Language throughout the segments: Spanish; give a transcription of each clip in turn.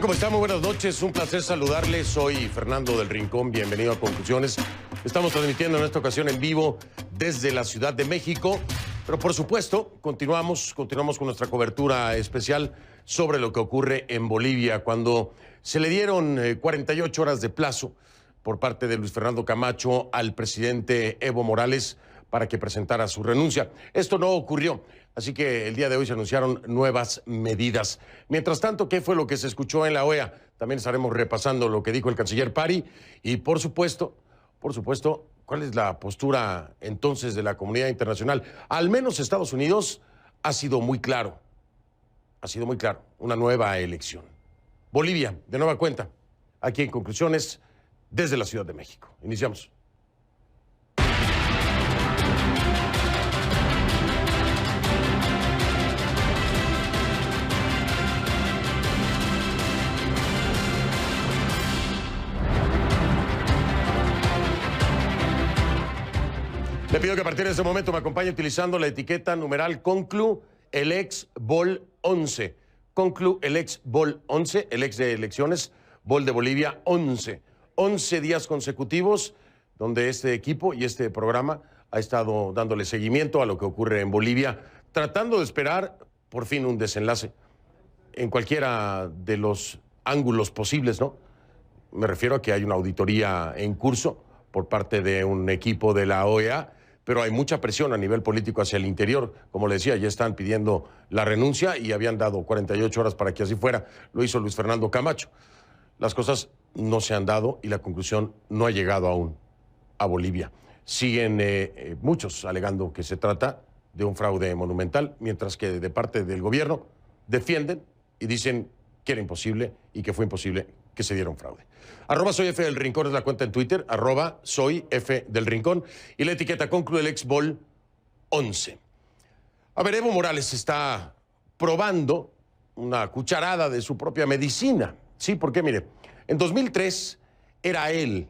¿Cómo están? Muy buenas noches, un placer saludarles. Soy Fernando del Rincón, bienvenido a Conclusiones. Estamos transmitiendo en esta ocasión en vivo desde la Ciudad de México, pero por supuesto continuamos con nuestra cobertura especial sobre lo que ocurre en Bolivia, cuando se le dieron 48 horas de plazo por parte de Luis Fernando Camacho al presidente Evo Morales para que presentara su renuncia. Esto no ocurrió, así que el día de hoy se anunciaron nuevas medidas. Mientras tanto, ¿qué fue lo que se escuchó en la OEA? También estaremos repasando lo que dijo el canciller Pari y, por supuesto, ¿cuál es la postura entonces de la comunidad internacional? Al menos Estados Unidos ha sido muy claro, una nueva elección. Bolivia, de nueva cuenta, aquí en Conclusiones, desde la Ciudad de México. Iniciamos. Le pido que a partir de este momento me acompañe utilizando la etiqueta numeral Conclu, el ex Bol 11. Conclu, el ex Bol 11, el ex de elecciones, Bol de Bolivia 11. 11 días consecutivos donde este equipo y este programa ha estado dándole seguimiento a lo que ocurre en Bolivia, tratando de esperar por fin un desenlace en cualquiera de los ángulos posibles, ¿no? Me refiero a que hay una auditoría en curso por parte de un equipo de la OEA, pero hay mucha presión a nivel político hacia el interior. Como le decía, ya están pidiendo la renuncia y habían dado 48 horas para que así fuera. Lo hizo Luis Fernando Camacho. Las cosas no se han dado y la conclusión no ha llegado aún a Bolivia. Siguen muchos alegando que se trata de un fraude monumental, mientras que de parte del gobierno defienden y dicen que era imposible y que fue imposible que se diera un fraude. @soy F del Rincón es la cuenta en Twitter, @soy F del Rincón, y la etiqueta Conclu el ex Bol 11. A ver, Evo Morales está probando una cucharada de su propia medicina. Sí, porque mire, en 2003 era él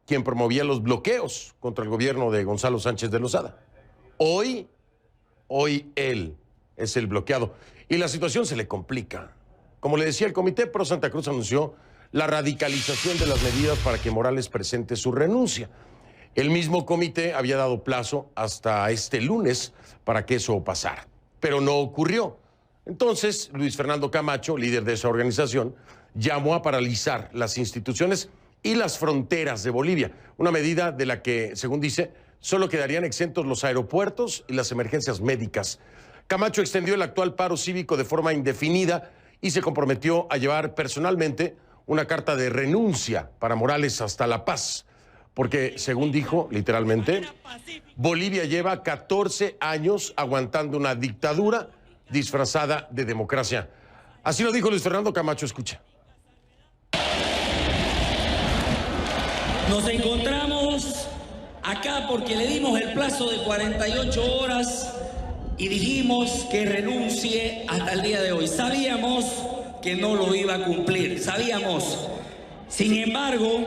quien promovía los bloqueos contra el gobierno de Gonzalo Sánchez de Lozada. Hoy él es el bloqueado y la situación se le complica. Como le decía, el Comité Pro Santa Cruz anunció la radicalización de las medidas para que Morales presente su renuncia. El mismo comité había dado plazo hasta este lunes para que eso pasara, pero no ocurrió. Entonces, Luis Fernando Camacho, líder de esa organización, llamó a paralizar las instituciones y las fronteras de Bolivia, una medida de la que, según dice, solo quedarían exentos los aeropuertos y las emergencias médicas. Camacho extendió el actual paro cívico de forma indefinida y se comprometió a llevar personalmente una carta de renuncia para Morales hasta La Paz, porque, según dijo, literalmente, Bolivia lleva 14 años aguantando una dictadura disfrazada de democracia. Así lo dijo Luis Fernando Camacho, escucha. Nos encontramos acá porque le dimos el plazo de 48 horas y dijimos que renuncie hasta el día de hoy. Sabíamos que no lo iba a cumplir, sabíamos. Sin embargo,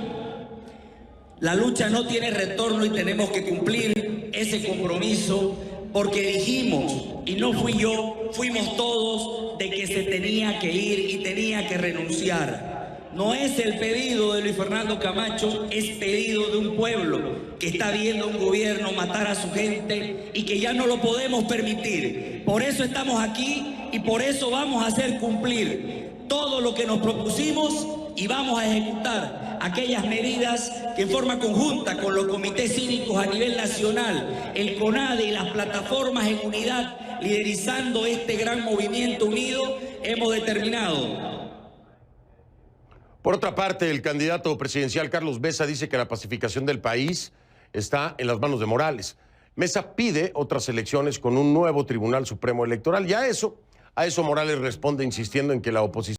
la lucha no tiene retorno y tenemos que cumplir ese compromiso porque dijimos, y no fui yo, fuimos todos, de que se tenía que ir y tenía que renunciar. No es el pedido de Luis Fernando Camacho, es pedido de un pueblo que está viendo a un gobierno matar a su gente y que ya no lo podemos permitir. Por eso estamos aquí y por eso vamos a hacer cumplir todo lo que nos propusimos y vamos a ejecutar aquellas medidas que en forma conjunta con los comités cívicos a nivel nacional, el CONADE y las plataformas en unidad, liderizando este gran movimiento unido, hemos determinado. Por otra parte, el candidato presidencial Carlos Mesa dice que la pacificación del país está en las manos de Morales. Mesa pide otras elecciones con un nuevo Tribunal Supremo Electoral y a eso Morales responde insistiendo en que la oposición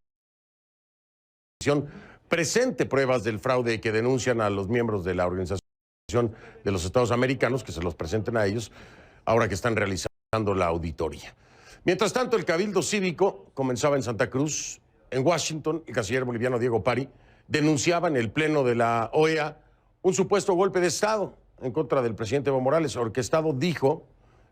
presente pruebas del fraude que denuncian a los miembros de la Organización de los Estados Americanos, que se los presenten a ellos, ahora que están realizando la auditoría. Mientras tanto, el Cabildo Cívico comenzaba en Santa Cruz. En Washington, el canciller boliviano Diego Pari denunciaba en el pleno de la OEA un supuesto golpe de Estado en contra del presidente Evo Morales, orquestado, dijo,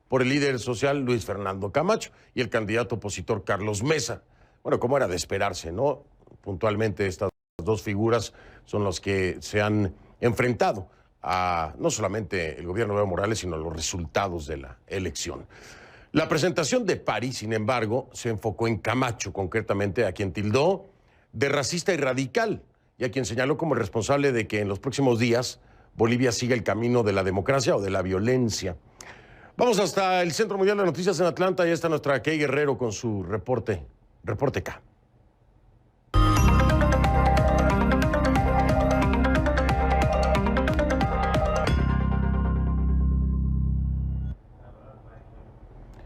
por el líder social Luis Fernando Camacho y el candidato opositor Carlos Mesa. Bueno, como era de esperarse, ¿no? puntualmente estas dos figuras son los que se han enfrentado a no solamente el gobierno de Evo Morales, sino a los resultados de la elección. La presentación de Pari, sin embargo, se enfocó en Camacho, concretamente a quien tildó de racista y radical, y a quien señaló como el responsable de que en los próximos días Bolivia siga el camino de la democracia o de la violencia. Vamos hasta el Centro Mundial de Noticias en Atlanta, y está nuestra Key Guerrero con su reporte K.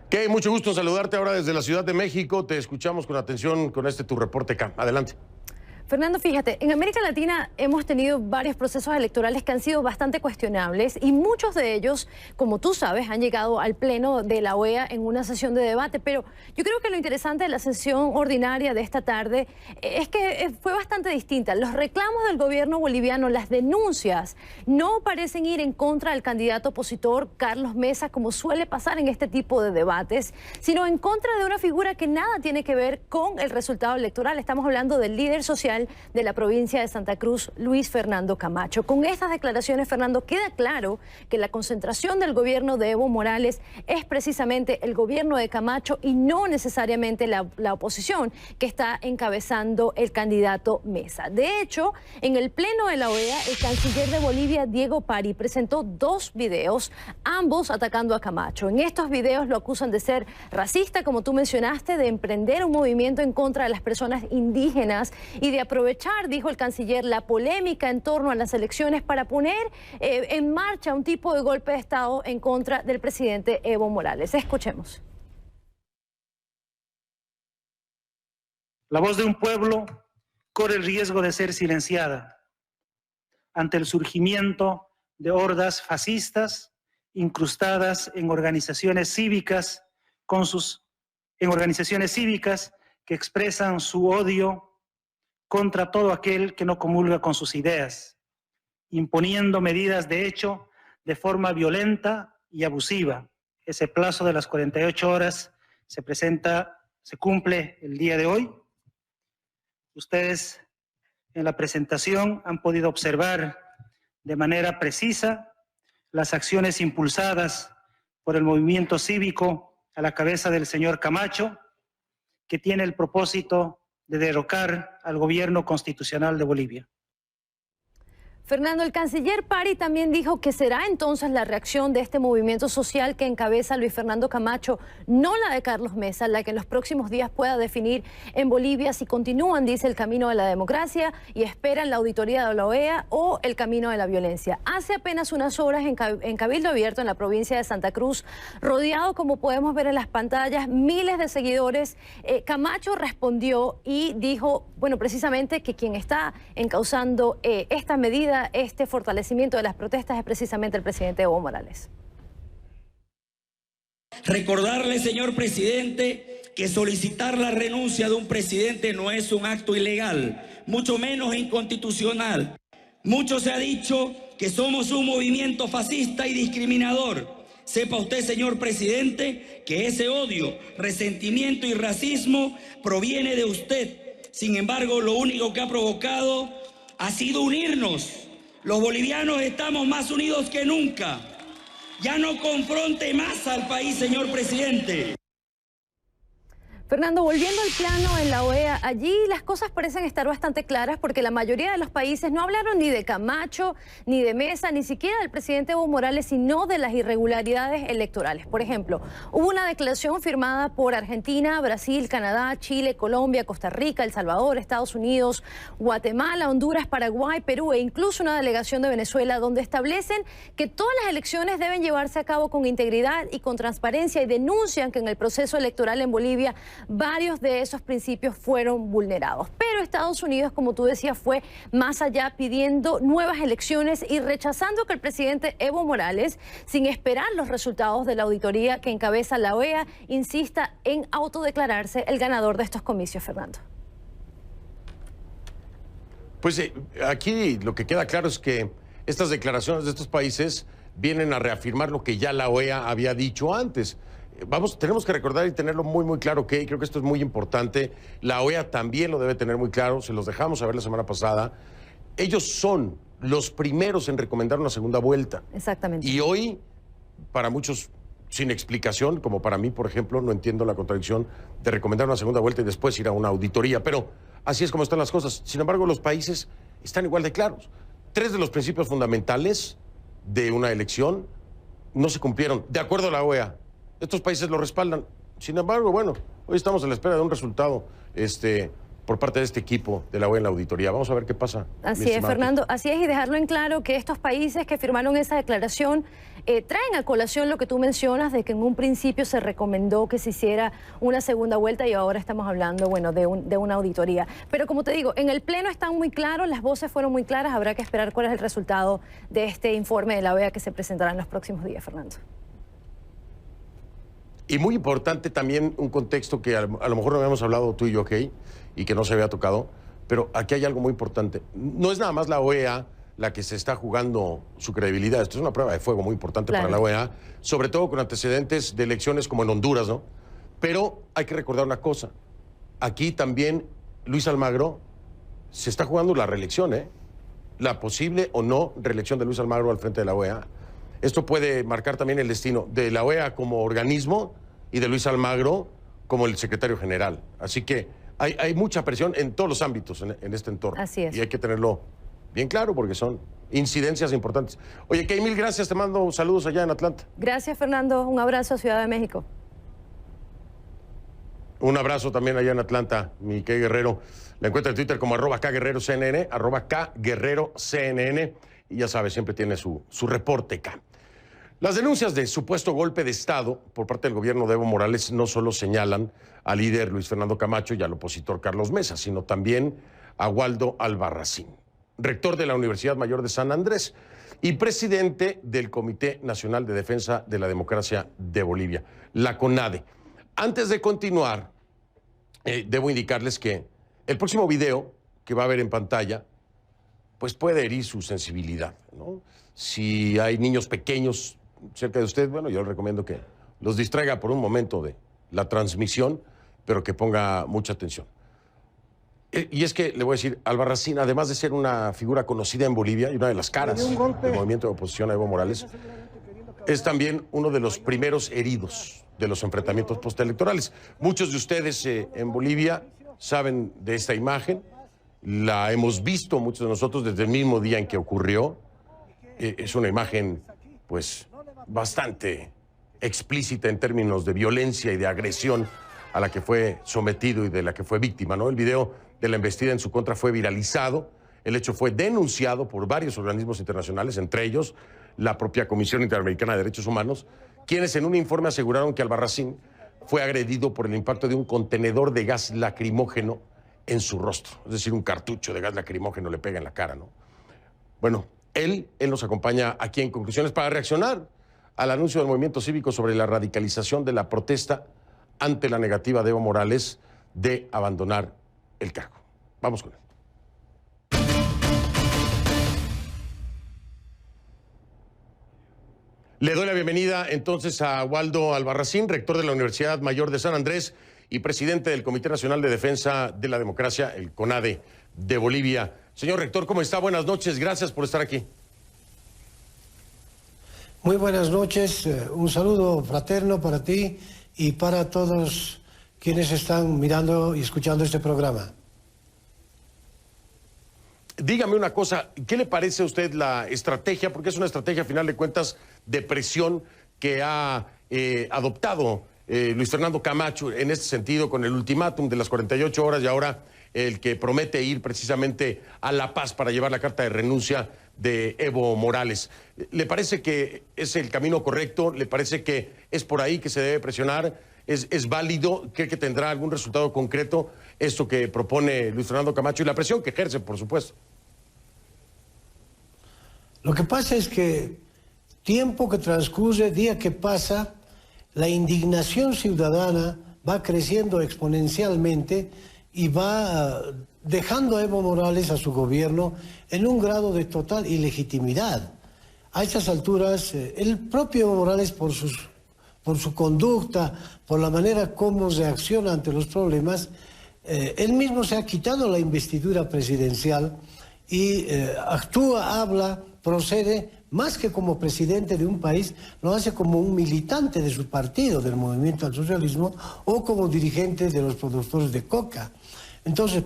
Key, mucho gusto en saludarte ahora desde la Ciudad de México. Te escuchamos con atención con tu reporte K. Adelante. Fernando, fíjate, en América Latina hemos tenido varios procesos electorales que han sido bastante cuestionables y muchos de ellos, como tú sabes, han llegado al Pleno de la OEA en una sesión de debate. Pero yo creo que lo interesante de la sesión ordinaria de esta tarde es que fue bastante distinta. Los reclamos del gobierno boliviano, las denuncias, no parecen ir en contra del candidato opositor Carlos Mesa, como suele pasar en este tipo de debates, sino en contra de una figura que nada tiene que ver con el resultado electoral. Estamos hablando del líder social de la provincia de Santa Cruz, Luis Fernando Camacho. Con estas declaraciones, Fernando, queda claro que la concentración del gobierno de Evo Morales es precisamente el gobierno de Camacho y no necesariamente la oposición que está encabezando el candidato Mesa. De hecho, en el Pleno de la OEA, el canciller de Bolivia, Diego Pari, presentó dos videos, ambos atacando a Camacho. En estos videos lo acusan de ser racista, como tú mencionaste, de emprender un movimiento en contra de las personas indígenas y de aprovechar, dijo el canciller, la polémica en torno a las elecciones para poner en marcha un tipo de golpe de Estado en contra del presidente Evo Morales. Escuchemos. La voz de un pueblo corre el riesgo de ser silenciada ante el surgimiento de hordas fascistas incrustadas en organizaciones cívicas que expresan su odio contra todo aquel que no comulga con sus ideas, imponiendo medidas de hecho de forma violenta y abusiva. Ese plazo de las 48 horas se cumple el día de hoy. Ustedes en la presentación han podido observar de manera precisa las acciones impulsadas por el movimiento cívico a la cabeza del señor Camacho, que tiene el propósito de derrocar al gobierno constitucional de Bolivia. Fernando, el canciller Pari también dijo que será entonces la reacción de este movimiento social que encabeza Luis Fernando Camacho, no la de Carlos Mesa, la que en los próximos días pueda definir en Bolivia si continúan, dice, el camino de la democracia y esperan la auditoría de la OEA o el camino de la violencia. Hace apenas unas horas en Cabildo Abierto, en la provincia de Santa Cruz, rodeado, como podemos ver en las pantallas, miles de seguidores, Camacho respondió y dijo, bueno, precisamente que quien está encauzando esta medida, este fortalecimiento de las protestas, es precisamente el presidente Evo Morales. Recordarle, señor presidente, que solicitar la renuncia de un presidente no es un acto ilegal, mucho menos inconstitucional. Mucho se ha dicho que somos un movimiento fascista y discriminador. Sepa usted, señor presidente, que ese odio, resentimiento y racismo proviene de usted. Sin embargo, lo único que ha provocado ha sido unirnos. Los bolivianos estamos más unidos que nunca. Ya no confronte más al país, señor presidente. Fernando, volviendo al plano en la OEA, allí las cosas parecen estar bastante claras porque la mayoría de los países no hablaron ni de Camacho, ni de Mesa, ni siquiera del presidente Evo Morales, sino de las irregularidades electorales. Por ejemplo, hubo una declaración firmada por Argentina, Brasil, Canadá, Chile, Colombia, Costa Rica, El Salvador, Estados Unidos, Guatemala, Honduras, Paraguay, Perú e incluso una delegación de Venezuela, donde establecen que todas las elecciones deben llevarse a cabo con integridad y con transparencia y denuncian que en el proceso electoral en Bolivia varios de esos principios fueron vulnerados. Pero Estados Unidos, como tú decías, fue más allá, pidiendo nuevas elecciones y rechazando que el presidente Evo Morales, sin esperar los resultados de la auditoría que encabeza la OEA, insista en autodeclararse el ganador de estos comicios, Fernando. Pues aquí lo que queda claro es que estas declaraciones de estos países vienen a reafirmar lo que ya la OEA había dicho antes. tenemos que recordar y tenerlo muy, muy claro, que creo que esto es muy importante. La OEA también lo debe tener muy claro, se los dejamos saber la semana pasada. Ellos son los primeros en recomendar una segunda vuelta. Exactamente. Y hoy, para muchos, sin explicación, como para mí, por ejemplo, no entiendo la contradicción de recomendar una segunda vuelta y después ir a una auditoría, pero así es como están las cosas. Sin embargo, los países están igual de claros. 3 de los principios fundamentales de una elección no se cumplieron, de acuerdo a la OEA. Estos países lo respaldan. Sin embargo, bueno, hoy estamos a la espera de un resultado por parte de este equipo de la OEA en la auditoría. Vamos a ver qué pasa. Así es, Fernando. Así es, y dejarlo en claro que estos países que firmaron esa declaración traen a colación lo que tú mencionas, de que en un principio se recomendó que se hiciera una segunda vuelta y ahora estamos hablando, bueno, de una auditoría. Pero como te digo, en el Pleno están muy claros, las voces fueron muy claras, habrá que esperar cuál es el resultado de este informe de la OEA que se presentará en los próximos días, Fernando. Y muy importante también un contexto que a lo mejor no habíamos hablado tú y yo, Kay, y que no se había tocado, pero aquí hay algo muy importante. No es nada más la OEA la que se está jugando su credibilidad. Esto es una prueba de fuego muy importante para la OEA, sobre todo con antecedentes de elecciones como en Honduras, ¿no? Pero hay que recordar una cosa. Aquí también Luis Almagro se está jugando la reelección, ¿eh? La posible o no reelección de Luis Almagro al frente de la OEA. Esto puede marcar también el destino de la OEA como organismo y de Luis Almagro como el secretario general. Así que hay mucha presión en todos los ámbitos en este entorno. Así es. Y hay que tenerlo bien claro porque son incidencias importantes. Oye, Kay, mil gracias. Te mando saludos allá en Atlanta. Gracias, Fernando. Un abrazo a Ciudad de México. Un abrazo también allá en Atlanta, mi Kay Guerrero. La encuentra en Twitter como @KGuerreroCNN, @KGuerreroCNN. Y ya sabes, siempre tiene su reporte K. Las denuncias de supuesto golpe de Estado por parte del gobierno de Evo Morales no solo señalan al líder Luis Fernando Camacho y al opositor Carlos Mesa, sino también a Waldo Albarracín, rector de la Universidad Mayor de San Andrés y presidente del Comité Nacional de Defensa de la Democracia de Bolivia, la CONADE. Antes de continuar, debo indicarles que el próximo video que va a ver en pantalla pues puede herir su sensibilidad, ¿no? Si hay niños pequeños cerca de usted, bueno, yo le recomiendo que los distraiga por un momento de la transmisión, pero que ponga mucha atención. Y es que, le voy a decir, Albarracín, además de ser una figura conocida en Bolivia y una de las caras del movimiento de oposición a Evo Morales, es también uno de los primeros heridos de los enfrentamientos postelectorales. Muchos de ustedes en Bolivia saben de esta imagen, la hemos visto muchos de nosotros desde el mismo día en que ocurrió. Es una imagen, pues, bastante explícita en términos de violencia y de agresión a la que fue sometido y de la que fue víctima, ¿no? El video de la embestida en su contra fue viralizado. El hecho fue denunciado por varios organismos internacionales, entre ellos la propia Comisión Interamericana de Derechos Humanos, quienes en un informe aseguraron que Albarracín fue agredido por el impacto de un contenedor de gas lacrimógeno en su rostro. Es decir, un cartucho de gas lacrimógeno le pega en la cara, ¿no? Bueno, él nos acompaña aquí en Conclusiones para reaccionar al anuncio del movimiento cívico sobre la radicalización de la protesta ante la negativa de Evo Morales de abandonar el cargo. Vamos con él. Le doy la bienvenida entonces a Waldo Albarracín, rector de la Universidad Mayor de San Andrés y presidente del Comité Nacional de Defensa de la Democracia, el CONADE de Bolivia. Señor rector, ¿cómo está? Buenas noches, gracias por estar aquí. Muy buenas noches, un saludo fraterno para ti y para todos quienes están mirando y escuchando este programa. Dígame una cosa, ¿qué le parece a usted la estrategia? Porque es una estrategia, a final de cuentas, de presión que ha adoptado Luis Fernando Camacho en este sentido, con el ultimátum de las 48 horas y ahora el que promete ir precisamente a La Paz para llevar la carta de renuncia de Evo Morales. ¿Le parece que es el camino correcto? ¿Le parece que es por ahí que se debe presionar? ¿Es válido? ¿Cree que tendrá algún resultado concreto esto que propone Luis Fernando Camacho y la presión que ejerce, por supuesto? Lo que pasa es que tiempo que transcurre, día que pasa, la indignación ciudadana va creciendo exponencialmente y va dejando a Evo Morales, a su gobierno, en un grado de total ilegitimidad. A estas alturas, el propio Evo Morales, por por su conducta, por la manera como reacciona ante los problemas, él mismo se ha quitado la investidura presidencial y actúa, habla, procede, más que como presidente de un país, lo hace como un militante de su partido, del movimiento al socialismo, o como dirigente de los productores de coca. Entonces,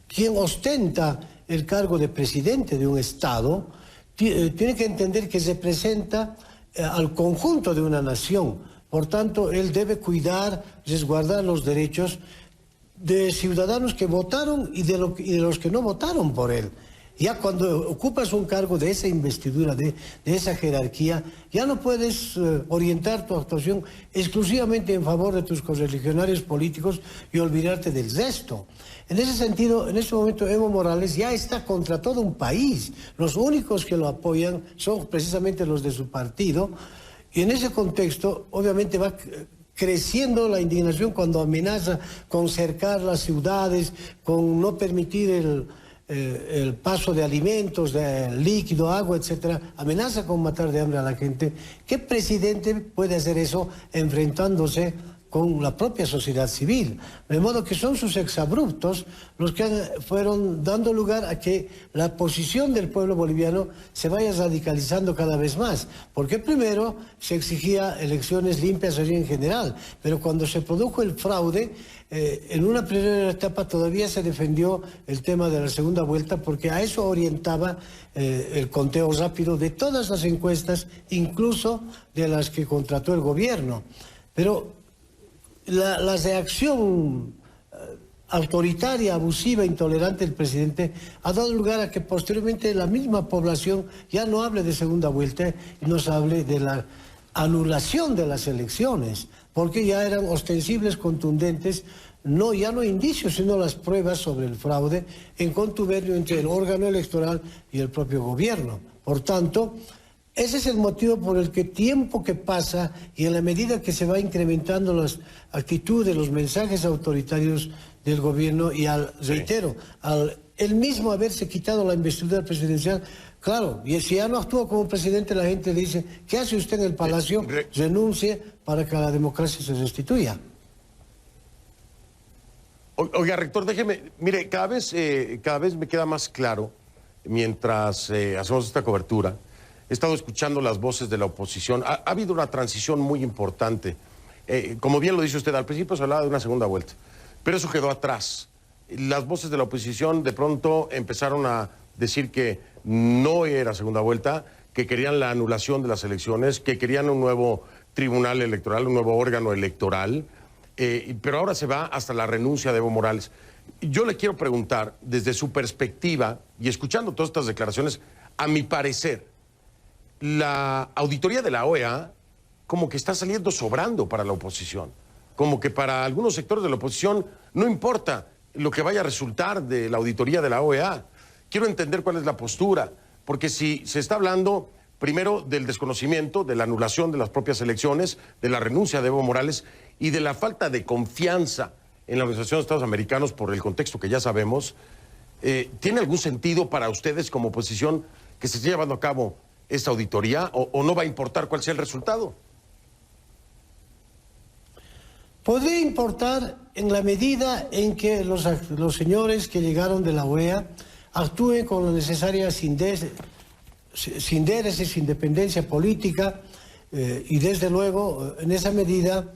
quien ostenta el cargo de presidente de un Estado, tiene que entender que representa al conjunto de una nación. Por tanto, él debe cuidar, resguardar los derechos de ciudadanos que votaron y de los que no votaron por él. Ya cuando ocupas un cargo de esa investidura, de esa jerarquía, ya no puedes orientar tu actuación exclusivamente en favor de tus correligionarios políticos y olvidarte del resto. En ese sentido, en este momento Evo Morales ya está contra todo un país. Los únicos que lo apoyan son precisamente los de su partido. Y en ese contexto, obviamente va creciendo la indignación cuando amenaza con cercar las ciudades, con no permitir el paso de alimentos, de líquido, agua, etcétera, amenaza con matar de hambre a la gente. ¿Qué presidente puede hacer eso enfrentándose con la propia sociedad civil? De modo que son sus exabruptos los que fueron dando lugar a que la posición del pueblo boliviano se vaya radicalizando cada vez más. Porque primero se exigía elecciones limpias allí en general, pero cuando se produjo el fraude, en una primera etapa todavía se defendió el tema de la segunda vuelta, porque a eso orientaba el conteo rápido de todas las encuestas, incluso de las que contrató el gobierno. Pero la reacción autoritaria, abusiva, intolerante del presidente ha dado lugar a que posteriormente la misma población ya no hable de segunda vuelta y nos hable de la anulación de las elecciones, porque ya eran ostensibles, contundentes, ya no indicios, sino las pruebas sobre el fraude en contubernio entre el órgano electoral y el propio gobierno. Por tanto, ese es el motivo por el que tiempo que pasa y en la medida que se va incrementando las actitudes, los mensajes autoritarios del gobierno y reitero, al él mismo haberse quitado la investidura presidencial, claro, y si ya no actúa como presidente, la gente le dice, ¿qué hace usted en el Palacio? Renuncie para que la democracia se restituya. Oiga, rector, déjeme, mire, cada vez me queda más claro, mientras hacemos esta cobertura, he estado escuchando las voces de la oposición. Ha habido una transición muy importante. Como bien lo dice usted, al principio se hablaba de una segunda vuelta, pero eso quedó atrás. Las voces de la oposición de pronto empezaron a decir que no era segunda vuelta, que querían la anulación de las elecciones, que querían un nuevo tribunal electoral, un nuevo órgano electoral, pero ahora se va hasta la renuncia de Evo Morales. Yo le quiero preguntar, desde su perspectiva, y escuchando todas estas declaraciones, a mi parecer, la auditoría de la OEA como que está saliendo sobrando para la oposición, como que para algunos sectores de la oposición no importa lo que vaya a resultar de la auditoría de la OEA. Quiero entender cuál es la postura, porque si se está hablando primero del desconocimiento, de la anulación de las propias elecciones, de la renuncia de Evo Morales y de la falta de confianza en la Organización de Estados Americanos por el contexto que ya sabemos, ¿tiene algún sentido para ustedes como oposición que se esté llevando a cabo esta auditoría o no va a importar cuál sea el resultado? Podría importar en la medida en que los señores que llegaron de la OEA actúen con la necesaria sindéresis, independencia política y desde luego en esa medida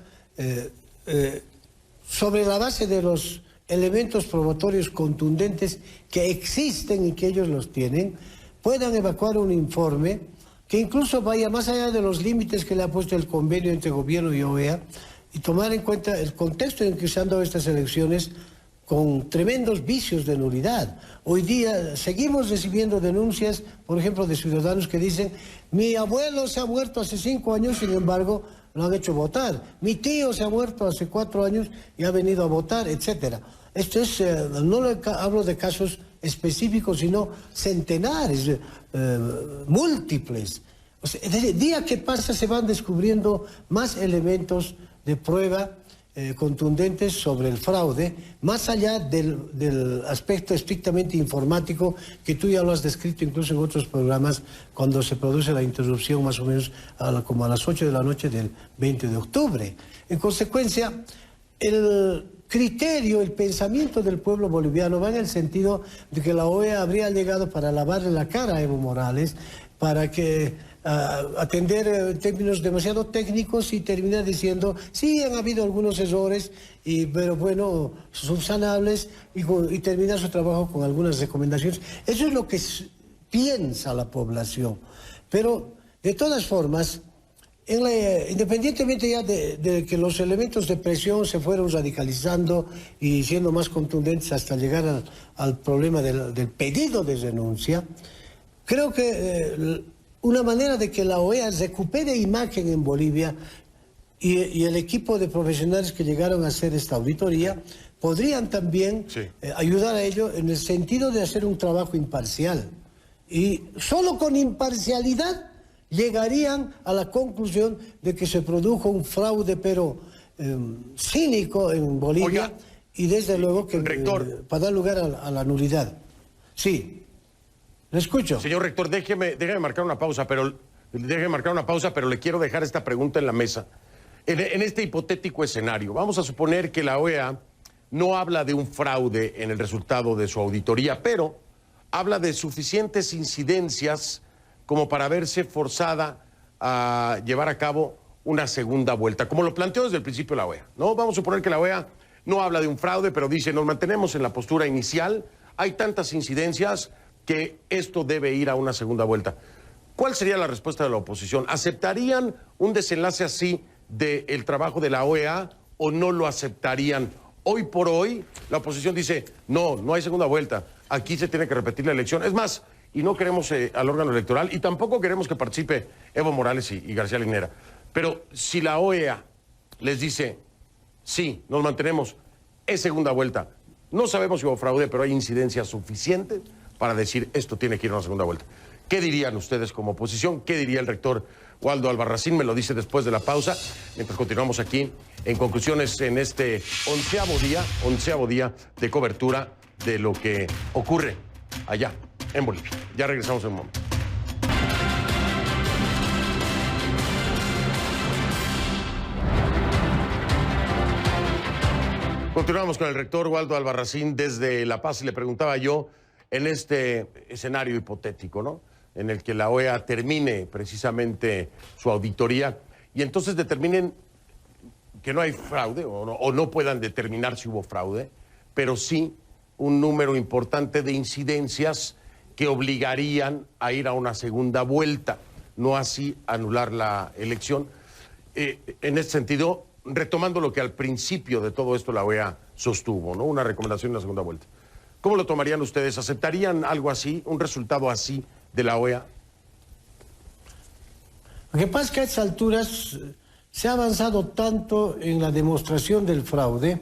sobre la base de los elementos probatorios contundentes que existen y que ellos los tienen, puedan evacuar un informe que incluso vaya más allá de los límites que le ha puesto el convenio entre gobierno y OEA y tomar en cuenta el contexto en que se han dado estas elecciones con tremendos vicios de nulidad. Hoy día seguimos recibiendo denuncias, por ejemplo, de ciudadanos que dicen, mi abuelo se ha muerto hace 5 años, sin embargo, lo han hecho votar. Mi tío se ha muerto hace 4 años y ha venido a votar, etcétera. Esto es, no hablo de casos específicos, sino centenares, múltiples. O sea, día que pasa se van descubriendo más elementos de prueba contundentes sobre el fraude, más allá del aspecto estrictamente informático que tú ya lo has descrito incluso en otros programas cuando se produce la interrupción más o menos como a las 8 de la noche del 20 de octubre. En consecuencia, el criterio, el pensamiento del pueblo boliviano va en el sentido de que la OEA habría llegado para lavarle la cara a Evo Morales, para que atender en términos demasiado técnicos y terminar diciendo, sí, han habido algunos errores, pero bueno, subsanables, y terminar su trabajo con algunas recomendaciones. Eso es lo que piensa la población. Pero, de todas formas, independientemente ya de que los elementos de presión se fueron radicalizando y siendo más contundentes hasta llegar al problema del pedido de renuncia, creo que una manera de que la OEA recupere imagen en Bolivia y el equipo de profesionales que llegaron a hacer esta auditoría podrían también ayudar a ello en el sentido de hacer un trabajo imparcial. Y solo con imparcialidad llegarían a la conclusión de que se produjo un fraude, pero cínico en Bolivia. Oiga, y desde luego que para dar lugar a la nulidad. Sí. ¿Le escucho? Señor rector, déjeme marcar una pausa, pero le quiero dejar esta pregunta en la mesa. En este hipotético escenario, vamos a suponer que la OEA no habla de un fraude en el resultado de su auditoría, pero habla de suficientes incidencias como para verse forzada a llevar a cabo una segunda vuelta, como lo planteó desde el principio la OEA, ¿no? Vamos a suponer que la OEA no habla de un fraude, pero dice, nos mantenemos en la postura inicial, hay tantas incidencias que esto debe ir a una segunda vuelta. ¿Cuál sería la respuesta de la oposición? ¿Aceptarían un desenlace así del trabajo de la OEA o no lo aceptarían? Hoy por hoy, la oposición dice, no hay segunda vuelta, aquí se tiene que repetir la elección. Es más, y no queremos al órgano electoral, y tampoco queremos que participe Evo Morales y García Linera. Pero si la OEA les dice, sí, nos mantenemos, es segunda vuelta, no sabemos si hubo fraude, pero hay incidencias suficientes para decir esto tiene que ir a una segunda vuelta. ¿Qué dirían ustedes como oposición? ¿Qué diría el rector Waldo Albarracín? Me lo dice después de la pausa, mientras continuamos aquí en conclusiones en este onceavo día de cobertura de lo que ocurre allá en Bolivia. Ya regresamos en un momento. Continuamos con el rector Waldo Albarracín desde La Paz y le preguntaba yo, en este escenario hipotético, ¿no?, en el que la OEA termine precisamente su auditoría y entonces determinen que no hay fraude o no puedan determinar si hubo fraude, pero sí un número importante de incidencias que obligarían a ir a una segunda vuelta, no así anular la elección. En este sentido, retomando lo que al principio de todo esto la OEA sostuvo, ¿no?, una recomendación en la segunda vuelta. ¿Cómo lo tomarían ustedes? ¿Aceptarían algo así, un resultado así de la OEA? Lo que pasa es que a estas alturas se ha avanzado tanto en la demostración del fraude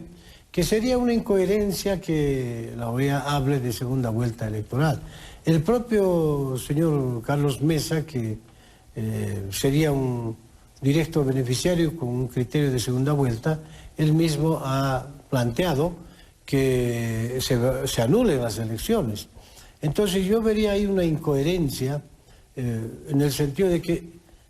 que sería una incoherencia que la OEA hable de segunda vuelta electoral. El propio señor Carlos Mesa, que sería un directo beneficiario con un criterio de segunda vuelta, él mismo ha planteado que se anulen las elecciones. Entonces yo vería ahí una incoherencia en el sentido de que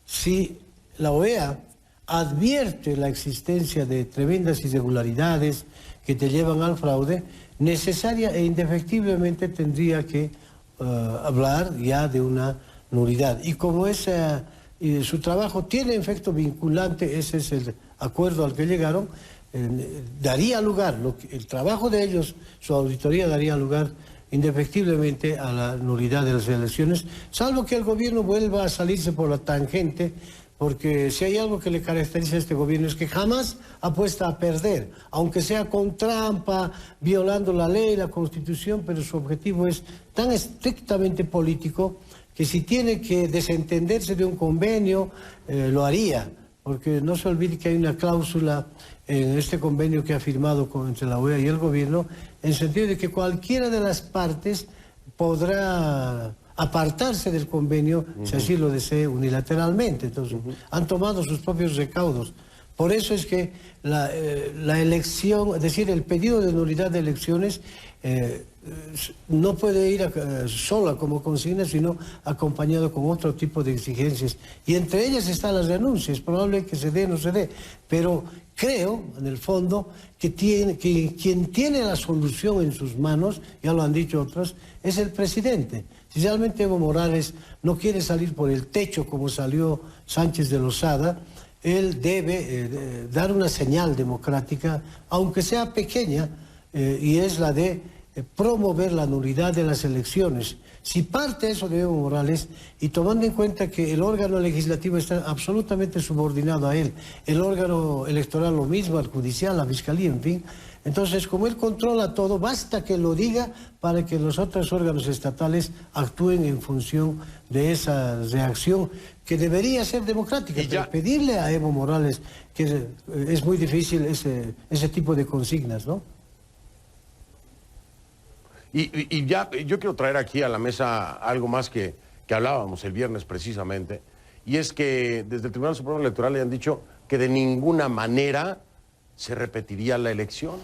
si la OEA advierte la existencia de tremendas irregularidades que te llevan al fraude, necesaria e indefectiblemente tendría que hablar ya de una nulidad. Y como su trabajo tiene efecto vinculante, ese es el acuerdo al que llegaron, daría lugar, el trabajo de ellos, su auditoría daría lugar indefectiblemente a la nulidad de las elecciones, salvo que el gobierno vuelva a salirse por la tangente, porque si hay algo que le caracteriza a este gobierno es que jamás apuesta a perder, aunque sea con trampa, violando la ley, la Constitución, pero su objetivo es tan estrictamente político que si tiene que desentenderse de un convenio, lo haría, porque no se olvide que hay una cláusula en este convenio que ha firmado entre la OEA y el gobierno, en el sentido de que cualquiera de las partes podrá apartarse del convenio si así lo desee unilateralmente. Entonces, han tomado sus propios recaudos. Por eso es que la elección, es decir, el pedido de nulidad de elecciones no puede ir sola como consigna, sino acompañado con otro tipo de exigencias. Y entre ellas están las renuncias. Es probable que se dé o no se dé. Pero creo, en el fondo, que quien tiene la solución en sus manos, ya lo han dicho otros, es el presidente. Si realmente Evo Morales no quiere salir por el techo como salió Sánchez de Lozada, él debe dar una señal democrática, aunque sea pequeña, y es la de promover la nulidad de las elecciones. Si parte eso de Evo Morales, y tomando en cuenta que el órgano legislativo está absolutamente subordinado a él, el órgano electoral lo mismo, el judicial, la fiscalía, en fin, entonces como él controla todo, basta que lo diga para que los otros órganos estatales actúen en función de esa reacción que debería ser democrática. Pero pedirle a Evo Morales, que es muy difícil ese tipo de consignas, ¿no? Y ya, yo quiero traer aquí a la mesa algo más que hablábamos el viernes precisamente, y es que desde el Tribunal Supremo Electoral le han dicho que de ninguna manera se repetiría la elección.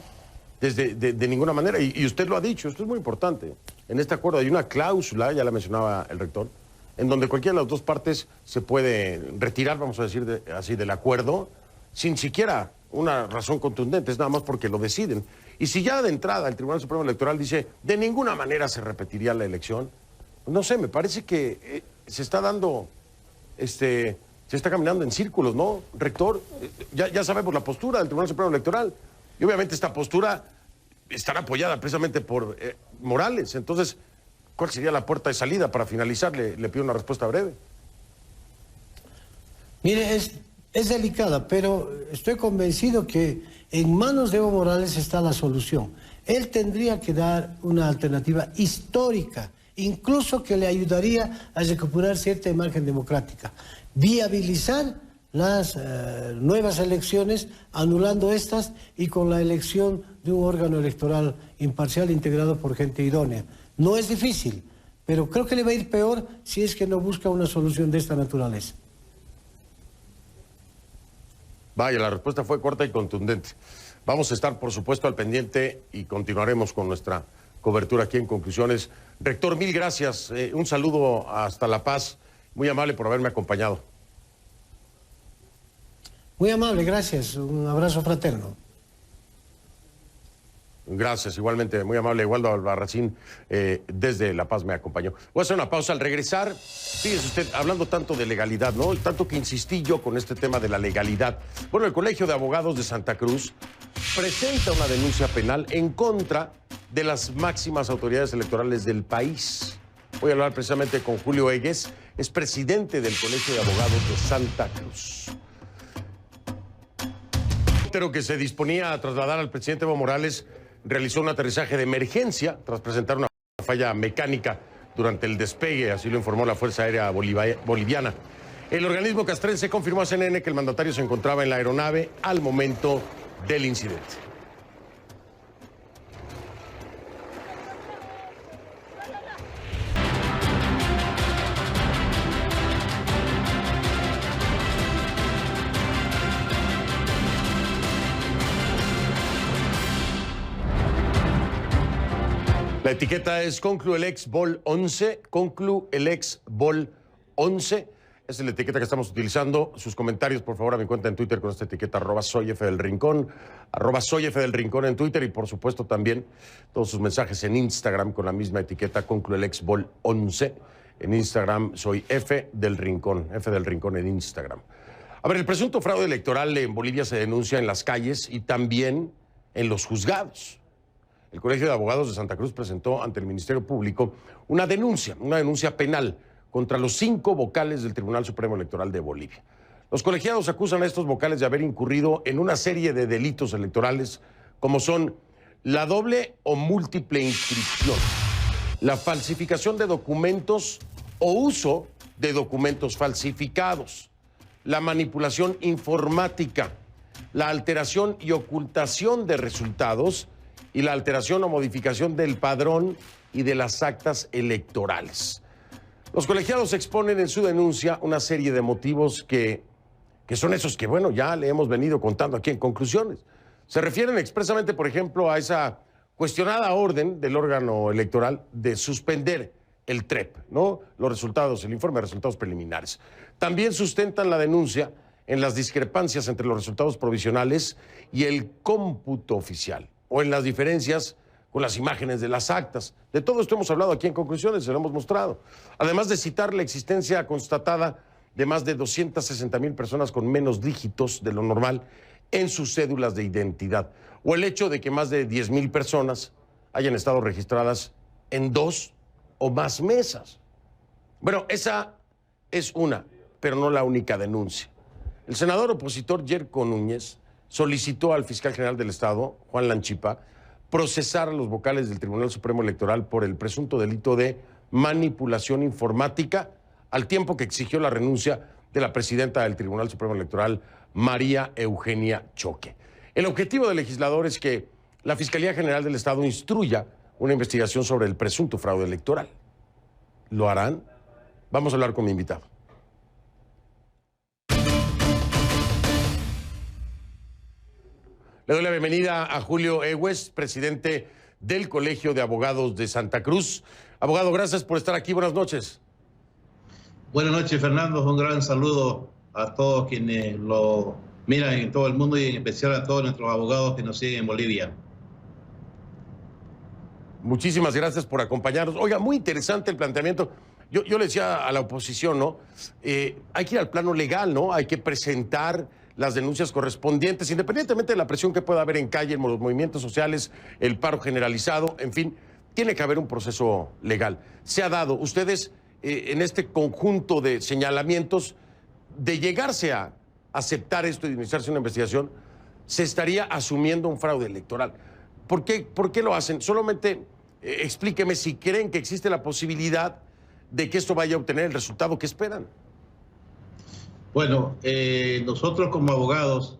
De ninguna manera, y usted lo ha dicho, esto es muy importante. En este acuerdo hay una cláusula, ya la mencionaba el rector, en donde cualquiera de las dos partes se puede retirar, vamos a decir así, del acuerdo, sin siquiera una razón contundente, es nada más porque lo deciden. Y si ya de entrada el Tribunal Supremo Electoral dice de ninguna manera se repetiría la elección, no sé, me parece que se está dando, se está caminando en círculos, ¿no, rector? Ya sabemos la postura del Tribunal Supremo Electoral, y obviamente esta postura estará apoyada precisamente por Morales. Entonces, ¿cuál sería la puerta de salida para finalizar? Le pido una respuesta breve. Mire, es delicada, pero estoy convencido que en manos de Evo Morales está la solución. Él tendría que dar una alternativa histórica, incluso que le ayudaría a recuperar cierta imagen democrática. Viabilizar las nuevas elecciones, anulando estas y con la elección de un órgano electoral imparcial integrado por gente idónea. No es difícil, pero creo que le va a ir peor si es que no busca una solución de esta naturaleza. Vaya, la respuesta fue corta y contundente. Vamos a estar, por supuesto, al pendiente y continuaremos con nuestra cobertura aquí en Conclusiones. Rector, mil gracias. Un saludo hasta La Paz. Muy amable por haberme acompañado. Muy amable, gracias. Un abrazo fraterno. Gracias, igualmente, muy amable. Waldo Albarracín, desde La Paz me acompañó. Voy a hacer una pausa al regresar. Fíjese usted, hablando tanto de legalidad, ¿no? Tanto que insistí yo con este tema de la legalidad. Bueno, el Colegio de Abogados de Santa Cruz presenta una denuncia penal en contra de las máximas autoridades electorales del país. Voy a hablar precisamente con Julio Egues, es presidente del Colegio de Abogados de Santa Cruz. El que se disponía a trasladar al presidente Evo Morales realizó un aterrizaje de emergencia tras presentar una falla mecánica durante el despegue, así lo informó la Fuerza Aérea Boliviana. El organismo castrense confirmó a CNN que el mandatario se encontraba en la aeronave al momento del incidente. La etiqueta es ConcluElex Vol 11, ConcluElex Vol 11. Esa es la etiqueta que estamos utilizando. Sus comentarios, por favor, a mi cuenta en Twitter con esta etiqueta, @soyfdelrincón, @soyfdelrincón en Twitter, y por supuesto también todos sus mensajes en Instagram con la misma etiqueta, ConcluElex Vol 11. En Instagram soy F del Rincón en Instagram. A ver, el presunto fraude electoral en Bolivia se denuncia en las calles y también en los juzgados. El Colegio de Abogados de Santa Cruz presentó ante el Ministerio Público una denuncia penal contra los 5 vocales del Tribunal Supremo Electoral de Bolivia. Los colegiados acusan a estos vocales de haber incurrido en una serie de delitos electorales, como son la doble o múltiple inscripción, la falsificación de documentos o uso de documentos falsificados, la manipulación informática, la alteración y ocultación de resultados y la alteración o modificación del padrón y de las actas electorales. Los colegiados exponen en su denuncia una serie de motivos que que son esos que, bueno, ya le hemos venido contando aquí en conclusiones. Se refieren expresamente, por ejemplo, a esa cuestionada orden del órgano electoral de suspender el TREP, ¿no? Los resultados, el informe de resultados preliminares. También sustentan la denuncia en las discrepancias entre los resultados provisionales y el cómputo oficial, o en las diferencias con las imágenes de las actas. De todo esto hemos hablado aquí en conclusiones, se lo hemos mostrado. Además de citar la existencia constatada de más de 260,000 personas con menos dígitos de lo normal en sus cédulas de identidad, o el hecho de que más de 10,000 personas hayan estado registradas en 2 o más mesas. Bueno, esa es una, pero no la única denuncia. El senador opositor Yerko Núñez solicitó al fiscal general del Estado, Juan Lanchipa, procesar a los vocales del Tribunal Supremo Electoral por el presunto delito de manipulación informática, al tiempo que exigió la renuncia de la presidenta del Tribunal Supremo Electoral, María Eugenia Choque. El objetivo del legislador es que la Fiscalía General del Estado instruya una investigación sobre el presunto fraude electoral. ¿Lo harán? Vamos a hablar con mi invitado. Le doy la bienvenida a Julio Egues, presidente del Colegio de Abogados de Santa Cruz. Abogado, gracias por estar aquí. Buenas noches. Buenas noches, Fernando. Un gran saludo a todos quienes lo miran en todo el mundo y en especial a todos nuestros abogados que nos siguen en Bolivia. Muchísimas gracias por acompañarnos. Oiga, muy interesante el planteamiento. Yo le decía a la oposición, ¿no? Hay que ir al plano legal, ¿no? Hay que presentar las denuncias correspondientes, independientemente de la presión que pueda haber en calle, en los movimientos sociales, el paro generalizado, en fin, tiene que haber un proceso legal. Se ha dado, ustedes en este conjunto de señalamientos, de llegarse a aceptar esto y iniciarse una investigación, se estaría asumiendo un fraude electoral. ¿Por qué lo hacen? Solamente explíqueme si creen que existe la posibilidad de que esto vaya a obtener el resultado que esperan. Bueno, nosotros como abogados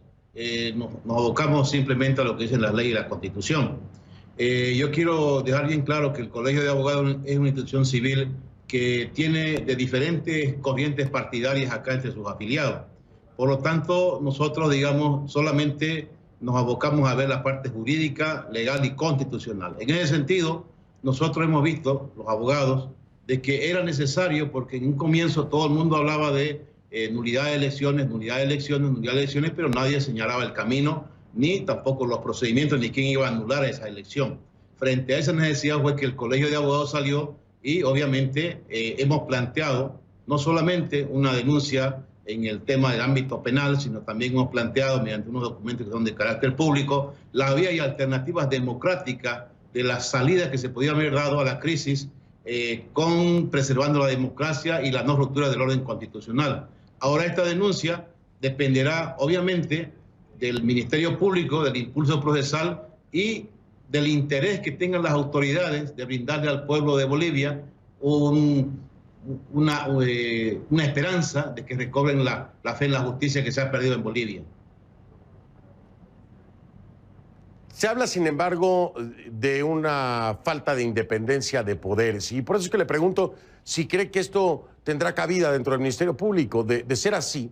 nos abocamos simplemente a lo que dicen las leyes y la Constitución. Yo quiero dejar bien claro que el Colegio de Abogados es una institución civil que tiene de diferentes corrientes partidarias acá entre sus afiliados. Por lo tanto, nosotros, digamos, solamente nos abocamos a ver la parte jurídica, legal y constitucional. En ese sentido, nosotros hemos visto, los abogados, de que era necesario, porque en un comienzo todo el mundo hablaba de nulidad de elecciones, nulidad de elecciones, nulidad de elecciones, pero nadie señalaba el camino, ni tampoco los procedimientos, ni quién iba a anular esa elección. Frente a esa necesidad fue que el Colegio de Abogados salió y obviamente hemos planteado no solamente una denuncia en el tema del ámbito penal, sino también hemos planteado mediante unos documentos que son de carácter público la vía y alternativas democráticas de las salidas que se podían haber dado a la crisis con preservando la democracia y la no ruptura del orden constitucional. Ahora esta denuncia dependerá obviamente del Ministerio Público, del impulso procesal y del interés que tengan las autoridades de brindarle al pueblo de Bolivia una esperanza de que recobren la fe en la justicia que se ha perdido en Bolivia. Se habla, sin embargo, de una falta de independencia de poderes, y por eso es que le pregunto si cree que esto tendrá cabida dentro del Ministerio Público. De ser así,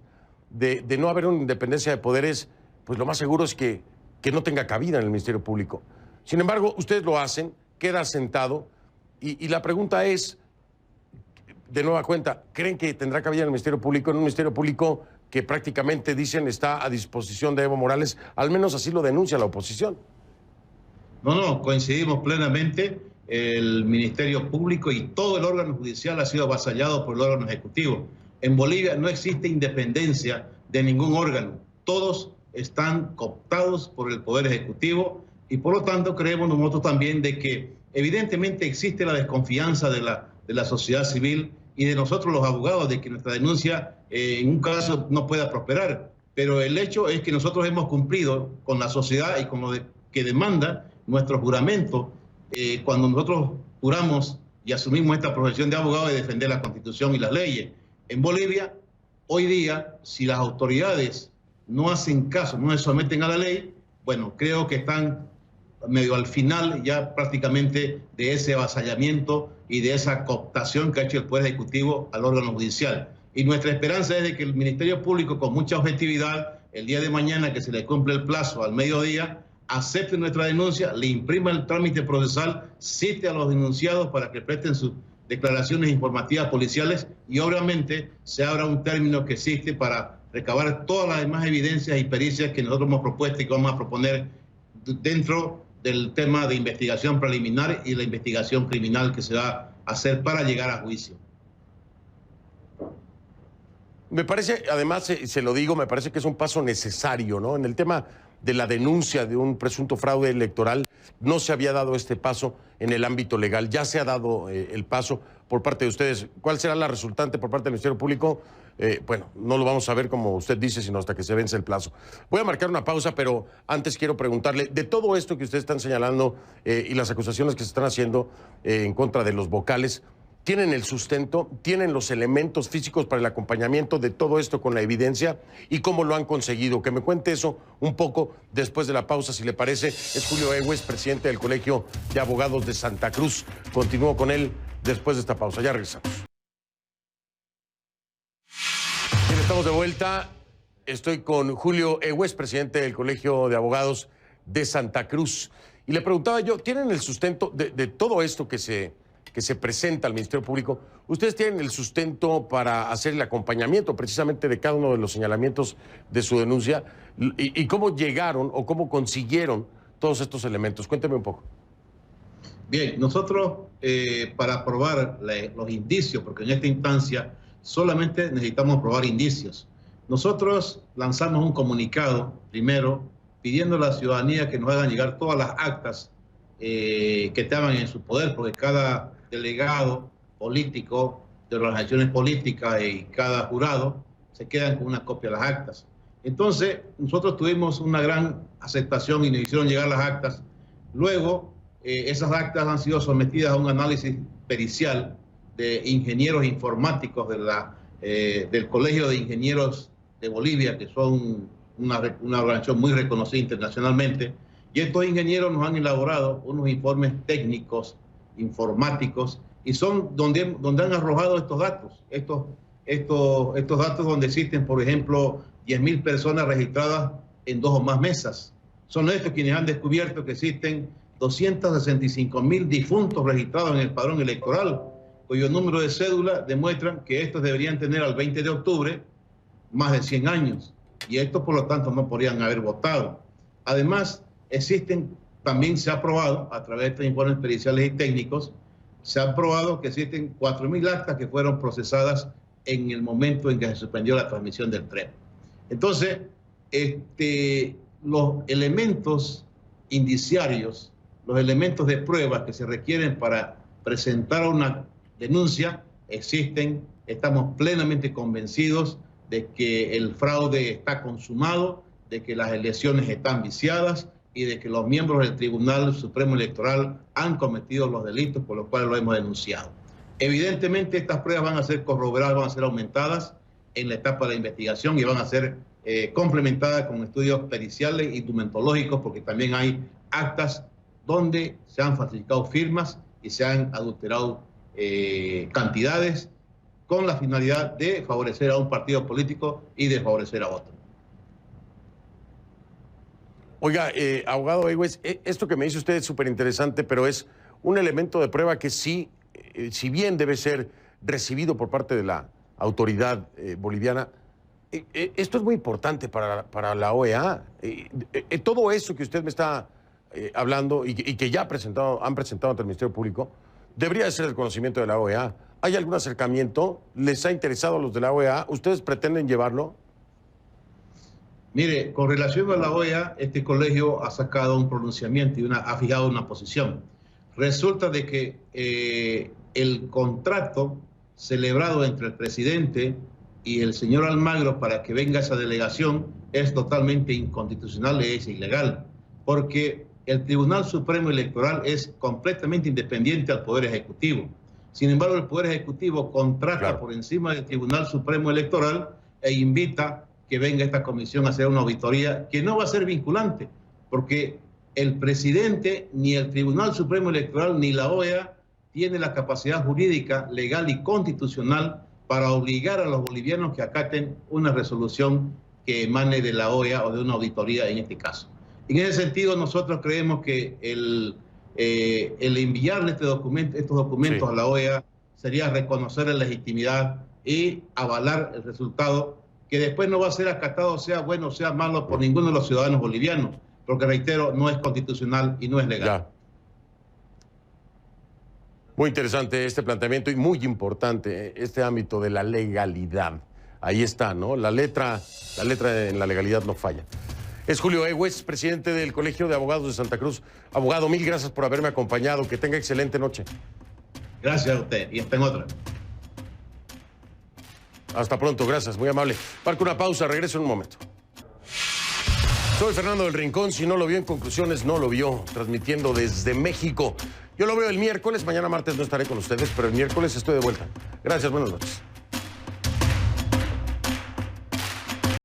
de no haber una independencia de poderes, pues lo más seguro es que no tenga cabida en el Ministerio Público. Sin embargo, ustedes lo hacen, queda sentado, y la pregunta es, de nueva cuenta, ¿creen que tendrá cabida en el Ministerio Público? En un Ministerio Público que prácticamente dicen está a disposición de Evo Morales, al menos así lo denuncia la oposición. No, coincidimos plenamente. El Ministerio Público y todo el órgano judicial ha sido avasallado por el órgano ejecutivo. En Bolivia no existe independencia de ningún órgano. Todos están cooptados por el Poder Ejecutivo y por lo tanto creemos nosotros también de que evidentemente existe la desconfianza de la sociedad civil y de nosotros los abogados de que nuestra denuncia en un caso no pueda prosperar. Pero el hecho es que nosotros hemos cumplido con la sociedad y con lo que demanda nuestro juramento cuando nosotros juramos y asumimos esta profesión de abogado de defender la Constitución y las leyes. En Bolivia, hoy día, si las autoridades no hacen caso, no se someten a la ley, bueno, creo que están medio al final ya prácticamente de ese avasallamiento y de esa cooptación que ha hecho el Poder Ejecutivo al órgano judicial. Y nuestra esperanza es de que el Ministerio Público, con mucha objetividad, el día de mañana que se le cumple el plazo al mediodía, acepte nuestra denuncia, le imprima el trámite procesal, cite a los denunciados para que presten sus declaraciones informativas policiales y obviamente se abra un término que existe para recabar todas las demás evidencias y pericias que nosotros hemos propuesto y que vamos a proponer dentro del tema de investigación preliminar y la investigación criminal que se va a hacer para llegar a juicio. Me parece, además, se lo digo, me parece que es un paso necesario, ¿no? En el tema de la denuncia de un presunto fraude electoral, no se había dado este paso en el ámbito legal, ya se ha dado el paso por parte de ustedes. ¿Cuál será la resultante por parte del Ministerio Público? Bueno, no lo vamos a ver como usted dice, sino hasta que se vence el plazo. Voy a marcar una pausa, pero antes quiero preguntarle, de todo esto que ustedes están señalando y las acusaciones que se están haciendo en contra de los vocales, ¿tienen el sustento? ¿Tienen los elementos físicos para el acompañamiento de todo esto con la evidencia? ¿Y cómo lo han conseguido? Que me cuente eso un poco después de la pausa, si le parece. Es Julio Egues, presidente del Colegio de Abogados de Santa Cruz. Continúo con él después de esta pausa. Ya regresamos. Bien, estamos de vuelta. Estoy con Julio Egues, presidente del Colegio de Abogados de Santa Cruz. Y le preguntaba yo, ¿tienen el sustento de todo esto que se presenta al Ministerio Público? ¿Ustedes tienen el sustento para hacer el acompañamiento precisamente de cada uno de los señalamientos de su denuncia? ¿Y cómo llegaron o cómo consiguieron todos estos elementos? Cuénteme un poco. Bien, nosotros para probar los indicios, porque en esta instancia solamente necesitamos probar indicios, nosotros lanzamos un comunicado primero pidiendo a la ciudadanía que nos hagan llegar todas las actas que estaban en su poder, porque cada delegado político de organizaciones políticas y cada jurado se quedan con una copia de las actas. Entonces, nosotros tuvimos una gran aceptación y nos hicieron llegar las actas. Luego, esas actas han sido sometidas a un análisis pericial de ingenieros informáticos del Colegio de Ingenieros de Bolivia, que son una organización muy reconocida internacionalmente. Y estos ingenieros nos han elaborado unos informes técnicos, informáticos, y son donde han arrojado estos datos. Estos datos donde existen, por ejemplo, 10.000 personas registradas en 2 o más mesas. Son estos quienes han descubierto que existen 265.000 difuntos registrados en el padrón electoral, cuyo número de cédula demuestran que estos deberían tener al 20 de octubre más de 100 años. Y estos, por lo tanto, no podrían haber votado. Además, también se ha probado, a través de estos informes periciales y técnicos, se ha probado que existen 4.000 actas que fueron procesadas en el momento en que se suspendió la transmisión del tren. Entonces, los elementos indiciarios, los elementos de prueba que se requieren para presentar una denuncia existen. Estamos plenamente convencidos de que el fraude está consumado, de que las elecciones están viciadas y de que los miembros del Tribunal Supremo Electoral han cometido los delitos por los cuales lo hemos denunciado. Evidentemente, estas pruebas van a ser corroboradas, van a ser aumentadas en la etapa de investigación y van a ser complementadas con estudios periciales y documentológicos, porque también hay actas donde se han falsificado firmas y se han adulterado cantidades con la finalidad de favorecer a un partido político y de favorecer a otro. Oiga, abogado Egues, esto que me dice usted es súper interesante, pero es un elemento de prueba que sí, si bien debe ser recibido por parte de la autoridad boliviana, esto es muy importante para la OEA. Todo eso que usted me está hablando y que ya han presentado ante el Ministerio Público, debería ser el conocimiento de la OEA. ¿Hay algún acercamiento? ¿Les ha interesado a los de la OEA? ¿Ustedes pretenden llevarlo? Mire, con relación a la OEA, este colegio ha sacado un pronunciamiento y ha fijado una posición. Resulta de que el contrato celebrado entre el presidente y el señor Almagro para que venga esa delegación es totalmente inconstitucional y es ilegal, porque el Tribunal Supremo Electoral es completamente independiente al Poder Ejecutivo. Sin embargo, el Poder Ejecutivo contrata por encima del Tribunal Supremo Electoral e invita que venga esta comisión a hacer una auditoría que no va a ser vinculante, porque el presidente, ni el Tribunal Supremo Electoral, ni la OEA tiene la capacidad jurídica, legal y constitucional para obligar a los bolivianos que acaten una resolución que emane de la OEA o de una auditoría en este caso. En ese sentido, nosotros creemos que el enviarle estos documentos a la OEA sería reconocer la legitimidad y avalar el resultado, que después no va a ser acatado, sea bueno o sea malo, por ninguno de los ciudadanos bolivianos, porque, reitero, no es constitucional y no es legal. Ya. Muy interesante este planteamiento y muy importante este ámbito de la legalidad. Ahí está, ¿no? La letra en la legalidad no falla. Es Julio Egues, presidente del Colegio de Abogados de Santa Cruz. Abogado, mil gracias por haberme acompañado. Que tenga excelente noche. Gracias a usted y hasta en otra. Hasta pronto, gracias, muy amable. Marco una pausa, regreso en un momento. Soy Fernando del Rincón. Si no lo vio en Conclusiones, no lo vio. Transmitiendo desde México. Yo lo veo el miércoles. Mañana martes no estaré con ustedes, pero el miércoles estoy de vuelta. Gracias, buenas noches.